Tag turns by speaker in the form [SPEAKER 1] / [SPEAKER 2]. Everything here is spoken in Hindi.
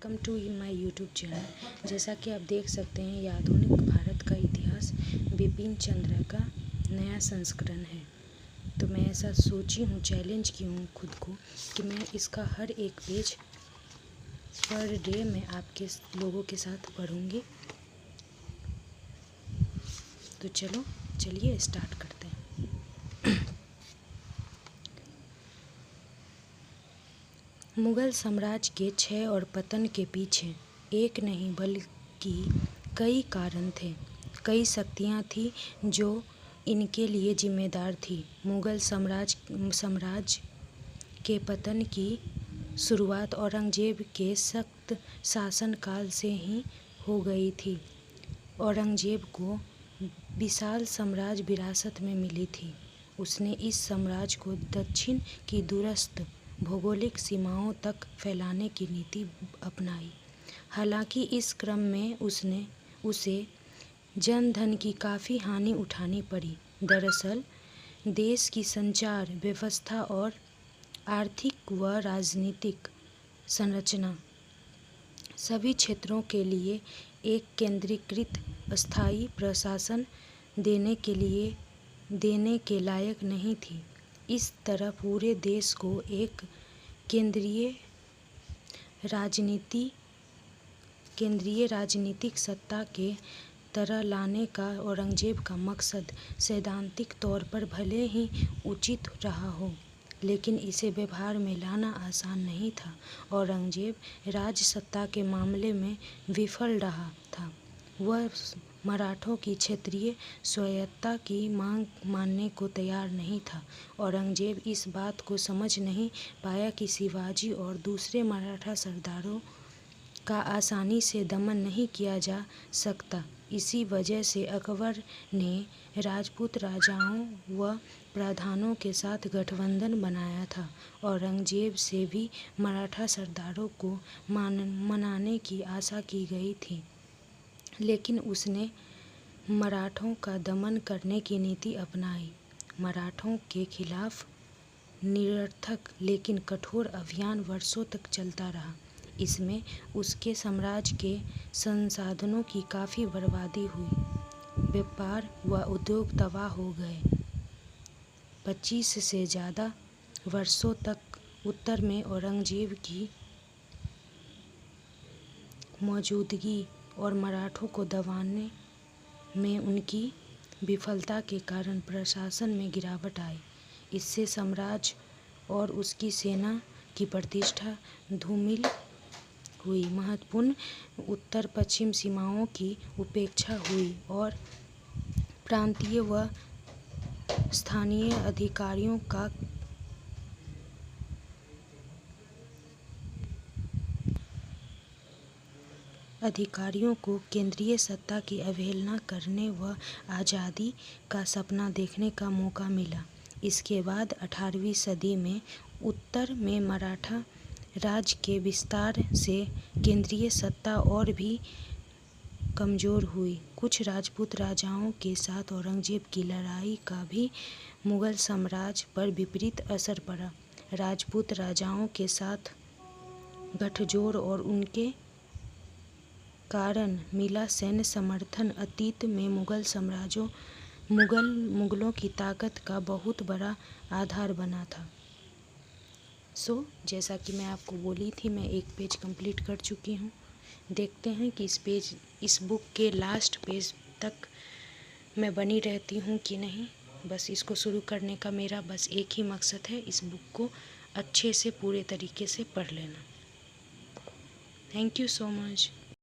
[SPEAKER 1] Welcome to my YouTube channel. जैसा कि आप देख सकते हैं, ये आधुनिक भारत का इतिहास बिपिन चंद्र का नया संस्करण है। तो मैं ऐसा सोची हूँ, चैलेंज की हूँ खुद को कि मैं इसका हर एक पेज पर डे मैं आपके लोगों के साथ पढ़ूँगी। तो चलिए स्टार्ट करते हैं। मुग़ल साम्राज्य के क्षय और पतन के पीछे एक नहीं बल्कि कई कारण थे, कई शक्तियाँ थीं जो इनके लिए जिम्मेदार थी। मुग़ल साम्राज्य के पतन की शुरुआत औरंगज़ेब के सख्त शासनकाल से ही हो गई थी। औरंगज़ेब को विशाल साम्राज्य विरासत में मिली थी। उसने इस साम्राज्य को दक्षिण की दूरस्थ भौगोलिक सीमाओं तक फैलाने की नीति अपनाई। हालांकि इस क्रम में उसे जनधन की काफ़ी हानि उठानी पड़ी। दरअसल देश की संचार व्यवस्था और आर्थिक व राजनीतिक संरचना सभी क्षेत्रों के लिए एक केंद्रीकृत स्थायी प्रशासन देने के लायक नहीं थी। इस तरह पूरे देश को एक केंद्रीय राजनीतिक सत्ता के तरह लाने का औरंगज़ेब का मकसद सैद्धांतिक तौर पर भले ही उचित रहा हो, लेकिन इसे व्यवहार में लाना आसान नहीं था। औरंगज़ेब राजसत्ता के मामले में विफल रहा था। वह मराठों की क्षेत्रीय स्वायत्तता की मांग मानने को तैयार नहीं था। औरंगज़ेब इस बात को समझ नहीं पाया कि शिवाजी और दूसरे मराठा सरदारों का आसानी से दमन नहीं किया जा सकता। इसी वजह से अकबर ने राजपूत राजाओं व प्रधानों के साथ गठबंधन बनाया था। औरंगज़ेब से भी मराठा सरदारों को मनाने की आशा की गई थी, लेकिन उसने मराठों का दमन करने की नीति अपनाई। मराठों के खिलाफ निरर्थक लेकिन कठोर अभियान वर्षों तक चलता रहा। इसमें उसके साम्राज्य के संसाधनों की काफ़ी बर्बादी हुई। व्यापार व उद्योग तबाह हो गए। 25 से ज़्यादा वर्षों तक उत्तर में औरंगज़ेब की मौजूदगी और मराठों को दबाने में उनकी विफलता के कारण प्रशासन में गिरावट आई। इससे साम्राज्य और उसकी सेना की प्रतिष्ठा धूमिल हुई। महत्वपूर्ण उत्तर पश्चिम सीमाओं की उपेक्षा हुई और प्रांतीय व स्थानीय अधिकारियों को केंद्रीय सत्ता की अवहेलना करने व आज़ादी का सपना देखने का मौका मिला। इसके बाद 18वीं सदी में उत्तर में मराठा राज्य के विस्तार से केंद्रीय सत्ता और भी कमज़ोर हुई। कुछ राजपूत राजाओं के साथ औरंगज़ेब की लड़ाई का भी मुग़ल साम्राज्य पर विपरीत असर पड़ा। राजपूत राजाओं के साथ गठजोड़ और उनके कारण मिला सैन्य समर्थन अतीत में मुग़लों की ताकत का बहुत बड़ा आधार बना था। जैसा कि मैं आपको बोली थी, मैं एक पेज कंप्लीट कर चुकी हूँ। देखते हैं कि इस बुक के लास्ट पेज तक मैं बनी रहती हूँ कि नहीं। बस इसको शुरू करने का मेरा बस एक ही मकसद है, इस बुक को अच्छे से पूरे तरीके से पढ़ लेना। Thank you so much.